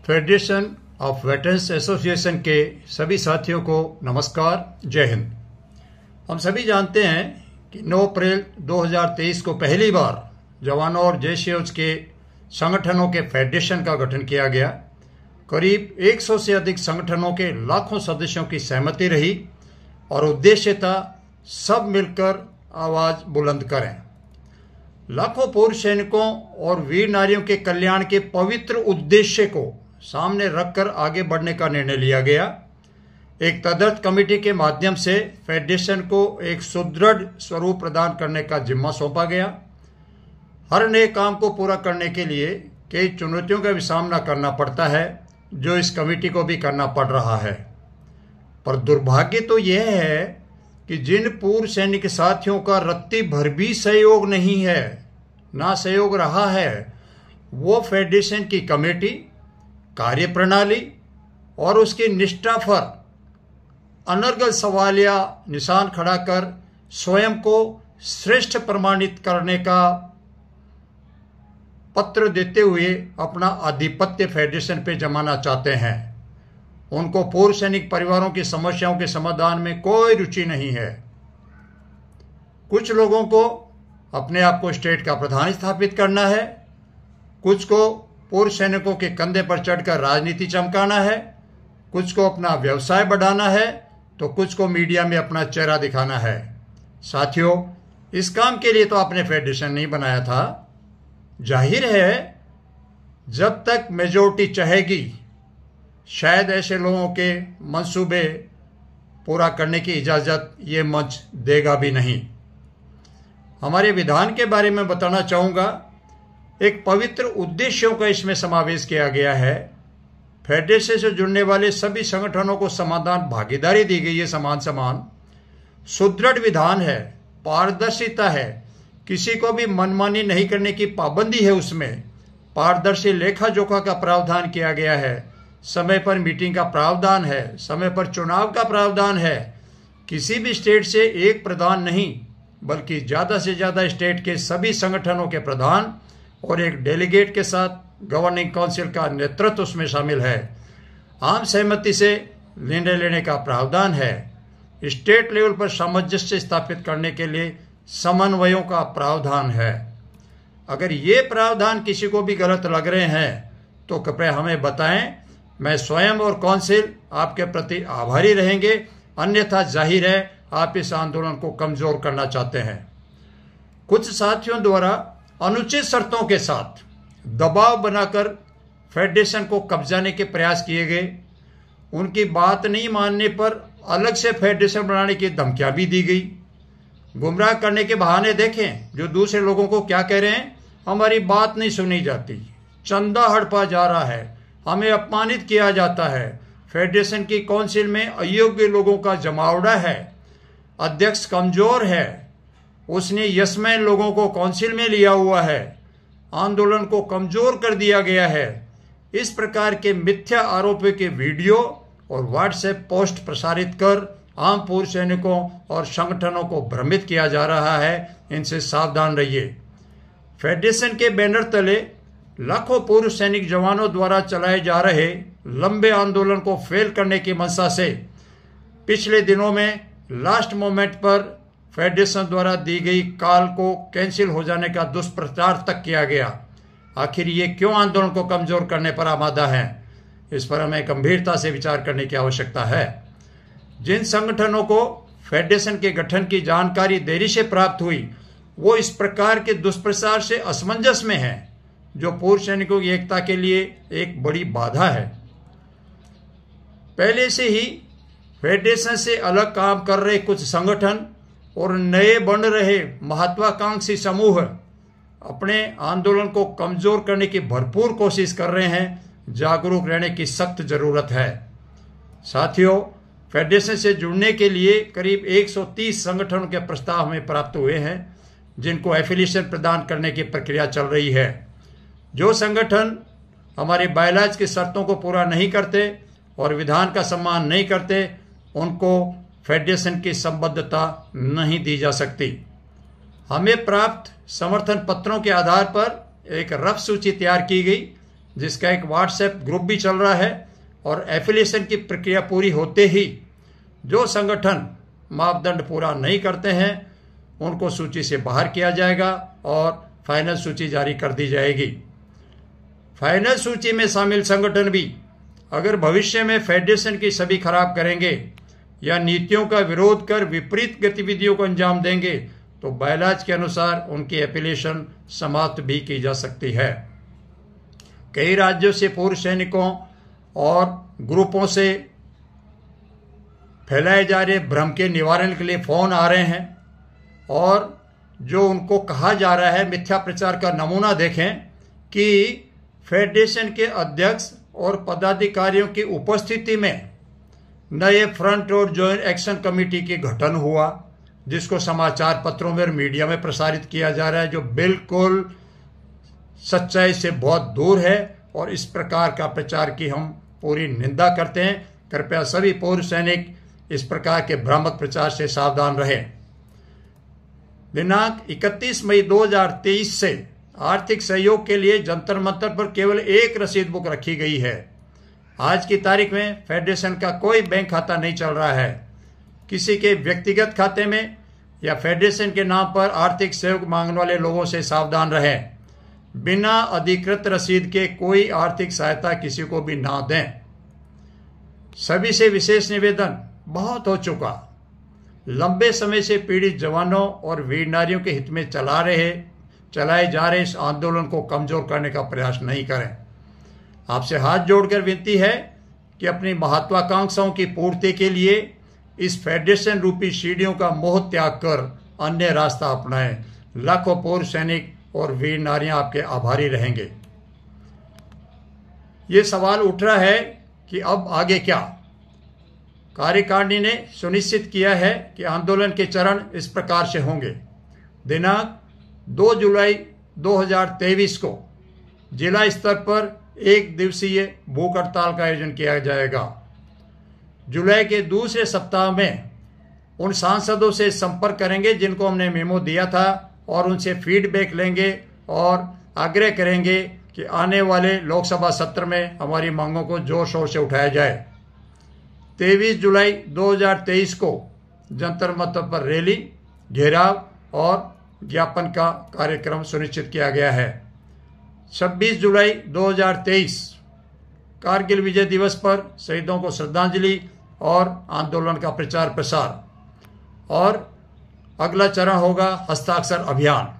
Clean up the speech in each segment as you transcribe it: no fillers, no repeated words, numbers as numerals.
Federation of veterans association के सभी साथियों को नमस्कार, जय हिंद। हम सभी जानते हैं कि 9 अप्रैल 2023 को पहली बार जवानों और जेसीओज के संगठनों के फेडरेशन का गठन किया गया। करीब 100 से अधिक संगठनों के लाखों सदस्यों की सहमति रही और उद्देश्य था सब मिलकर आवाज बुलंद करें। लाखों पूर्व सैनिकों और वीर नारियों के कल्याण के पवित्र उद्देश्य को सामने रखकर आगे बढ़ने का निर्णय लिया गया। एक तदर्थ कमेटी के माध्यम से फेडरेशन को एक सुदृढ़ स्वरूप प्रदान करने का जिम्मा सौंपा गया। हर नए काम को पूरा करने के लिए कई चुनौतियों का भी सामना करना पड़ता है, जो इस कमेटी को भी करना पड़ रहा है। पर दुर्भाग्य तो यह है कि जिन पूर्व सैनिक साथियों का रत्ती भर भी सहयोग नहीं है, ना सहयोग रहा है, वो फेडरेशन की कमेटी, कार्यप्रणाली और उसकी निष्ठा पर अनर्गल सवालिया निशान खड़ा कर स्वयं को श्रेष्ठ प्रमाणित करने का पत्र देते हुए अपना आधिपत्य फेडरेशन पे जमाना चाहते हैं। उनको पूर्व सैनिक परिवारों की समस्याओं के समाधान में कोई रुचि नहीं है। कुछ लोगों को अपने आप को स्टेट का प्रधान स्थापित करना है, कुछ को पूर्व सैनिकों के कंधे पर चढ़कर राजनीति चमकाना है, कुछ को अपना व्यवसाय बढ़ाना है, तो कुछ को मीडिया में अपना चेहरा दिखाना है। साथियों, इस काम के लिए तो आपने फेडरेशन नहीं बनाया था। जाहिर है, जब तक मेजोरिटी चाहेगी, शायद ऐसे लोगों के मंसूबे पूरा करने की इजाज़त ये मंच देगा भी नहीं। हमारे विधान के बारे में बताना चाहूँगा। एक पवित्र उद्देश्यों का इसमें समावेश किया गया है। फेडरेशन से जुड़ने वाले सभी संगठनों को समाधान भागीदारी दी गई है, समान। सुदृढ़ विधान है, पारदर्शिता है, किसी को भी मनमानी नहीं करने की पाबंदी है। उसमें पारदर्शी लेखा जोखा का प्रावधान किया गया है, समय पर मीटिंग का प्रावधान है, समय पर चुनाव का प्रावधान है। किसी भी स्टेट से एक प्रधान नहीं, बल्कि ज़्यादा से ज़्यादा स्टेट के सभी संगठनों के प्रधान और एक डेलीगेट के साथ गवर्निंग काउंसिल का नेतृत्व उसमें शामिल है। आम सहमति से निर्णय लेने का प्रावधान है। स्टेट लेवल पर सामंजस्य स्थापित करने के लिए समन्वयों का प्रावधान है। अगर ये प्रावधान किसी को भी गलत लग रहे हैं तो कृपया हमें बताएं। मैं स्वयं और काउंसिल आपके प्रति आभारी रहेंगे, अन्यथा जाहिर है आप इस आंदोलन को कमजोर करना चाहते हैं। कुछ साथियों द्वारा अनुचित शर्तों के साथ दबाव बनाकर फेडरेशन को कब्जाने के प्रयास किए गए। उनकी बात नहीं मानने पर अलग से फेडरेशन बनाने की धमकियां भी दी गई। गुमराह करने के बहाने देखें जो दूसरे लोगों को क्या कह रहे हैं, हमारी बात नहीं सुनी जाती, चंदा हड़पा जा रहा है, हमें अपमानित किया जाता है, फेडरेशन की काउंसिल में अयोग्य लोगों का जमावड़ा है, अध्यक्ष कमजोर है, उसने यशमैन लोगों को काउंसिल में लिया हुआ है, आंदोलन को कमजोर कर दिया गया है। इस प्रकार के मिथ्या आरोपों के वीडियो और व्हाट्सएप पोस्ट प्रसारित कर आम पूर्व सैनिकों और संगठनों को भ्रमित किया जा रहा है। इनसे सावधान रहिए। फेडरेशन के बैनर तले लाखों पूर्व सैनिक जवानों द्वारा चलाए जा रहे लंबे आंदोलन को फेल करने की मंशा से पिछले दिनों में लास्ट मोमेंट पर फेडरेशन द्वारा दी गई कॉल को कैंसिल हो जाने का दुष्प्रचार तक किया गया। आखिर ये क्यों आंदोलन को कमजोर करने पर आमादा है, इस पर हमें गंभीरता से विचार करने की आवश्यकता है। जिन संगठनों को फेडरेशन के गठन की जानकारी देरी से प्राप्त हुई, वो इस प्रकार के दुष्प्रचार से असमंजस में हैं, जो पूर्व सैनिकों की एकता के लिए एक बड़ी बाधा है। पहले से ही फेडरेशन से अलग काम कर रहे कुछ संगठन और नए बन रहे महत्वाकांक्षी समूह अपने आंदोलन को कमजोर करने की भरपूर कोशिश कर रहे हैं। जागरूक रहने की सख्त जरूरत है। साथियों, फेडरेशन से जुड़ने के लिए करीब 130 संगठनों के प्रस्ताव हमें प्राप्त हुए हैं, जिनको एफिलिएशन प्रदान करने की प्रक्रिया चल रही है। जो संगठन हमारे बायलॉज की शर्तों को पूरा नहीं करते और विधान का सम्मान नहीं करते, उनको फेडरेशन की संबद्धता नहीं दी जा सकती। हमें प्राप्त समर्थन पत्रों के आधार पर एक रफ सूची तैयार की गई, जिसका एक व्हाट्सएप ग्रुप भी चल रहा है। और एफिलिएशन की प्रक्रिया पूरी होते ही जो संगठन मापदंड पूरा नहीं करते हैं उनको सूची से बाहर किया जाएगा और फाइनल सूची जारी कर दी जाएगी। फाइनल सूची में शामिल संगठन भी अगर भविष्य में फेडरेशन की छवि खराब करेंगे या नीतियों का विरोध कर विपरीत गतिविधियों को अंजाम देंगे तो बायलॉज के अनुसार उनकी एफिलिएशन समाप्त भी की जा सकती है। कई राज्यों से पूर्व सैनिकों और ग्रुपों से फैलाए जा रहे भ्रम के निवारण के लिए फोन आ रहे हैं और जो उनको कहा जा रहा है मिथ्या प्रचार का नमूना देखें कि फेडरेशन के अध्यक्ष और पदाधिकारियों की उपस्थिति में नए फ्रंट और जॉइंट एक्शन कमेटी की गठन हुआ, जिसको समाचार पत्रों में और मीडिया में प्रसारित किया जा रहा है, जो बिल्कुल सच्चाई से बहुत दूर है और इस प्रकार का प्रचार की हम पूरी निंदा करते हैं। कृपया सभी पूर्व सैनिक इस प्रकार के भ्रामक प्रचार से सावधान रहें। दिनांक 31 मई 2023 से आर्थिक सहयोग के लिए जंतर मंतर पर केवल एक रसीद बुक रखी गई है। आज की तारीख में फेडरेशन का कोई बैंक खाता नहीं चल रहा है। किसी के व्यक्तिगत खाते में या फेडरेशन के नाम पर आर्थिक सहयोग मांगने वाले लोगों से सावधान रहें। बिना अधिकृत रसीद के कोई आर्थिक सहायता किसी को भी ना दें। सभी से विशेष निवेदन, बहुत हो चुका। लंबे समय से पीड़ित जवानों और वीर नारियों के हित में चलाए जा रहे इस आंदोलन को कमजोर करने का प्रयास नहीं करें। आपसे हाथ जोड़कर विनती है कि अपनी महत्वाकांक्षाओं की पूर्ति के लिए इस फेडरेशन रूपी सीढ़ियों का मोह त्याग कर अन्य रास्ता अपनाएं। लाखों पूर्व सैनिक और वीर नारियां आपके आभारी रहेंगे। ये सवाल उठ रहा है कि अब आगे क्या। कार्यकारिणी ने सुनिश्चित किया है कि आंदोलन के चरण इस प्रकार से होंगे। दिनांक 2 जुलाई 2023 को जिला स्तर पर 1 दिवसीय भूख हड़ताल का आयोजन किया जाएगा। जुलाई के दूसरे सप्ताह में उन सांसदों से संपर्क करेंगे जिनको हमने मेमो दिया था और उनसे फीडबैक लेंगे और आग्रह करेंगे कि आने वाले लोकसभा सत्र में हमारी मांगों को जोर शोर से उठाया जाए। 23 जुलाई 2023 को जंतर मंतर पर रैली, घेराव और ज्ञापन का कार्यक्रम सुनिश्चित किया गया है। 26 जुलाई 2023 कारगिल विजय दिवस पर शहीदों को श्रद्धांजलि और आंदोलन का प्रचार प्रसार। और अगला चरण होगा हस्ताक्षर अभियान।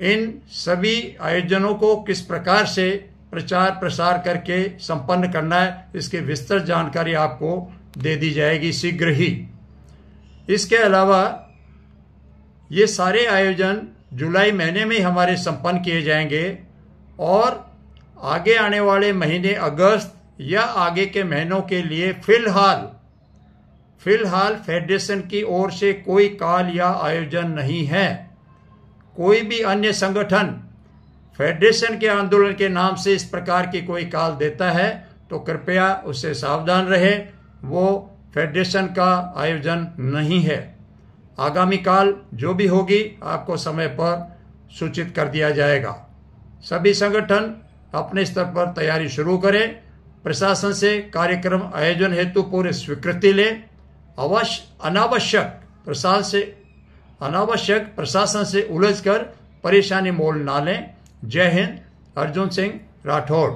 इन सभी आयोजनों को किस प्रकार से प्रचार प्रसार करके संपन्न करना है, इसकी विस्तृत जानकारी आपको दे दी जाएगी शीघ्र ही। इसके अलावा ये सारे आयोजन जुलाई महीने में हमारे संपन्न किए जाएंगे और आगे आने वाले महीने अगस्त या आगे के महीनों के लिए फिलहाल फेडरेशन की ओर से कोई कॉल या आयोजन नहीं है। कोई भी अन्य संगठन फेडरेशन के आंदोलन के नाम से इस प्रकार की कोई कॉल देता है तो कृपया उससे सावधान रहे। वो फेडरेशन का आयोजन नहीं है। आगामी काल जो भी होगी आपको समय पर सूचित कर दिया जाएगा। सभी संगठन अपने स्तर पर तैयारी शुरू करें। प्रशासन से कार्यक्रम आयोजन हेतु पूरी स्वीकृति लें। अनावश्यक प्रशासन से उलझकर परेशानी मोल ना लें। जय हिंद। अर्जुन सिंह राठौड़।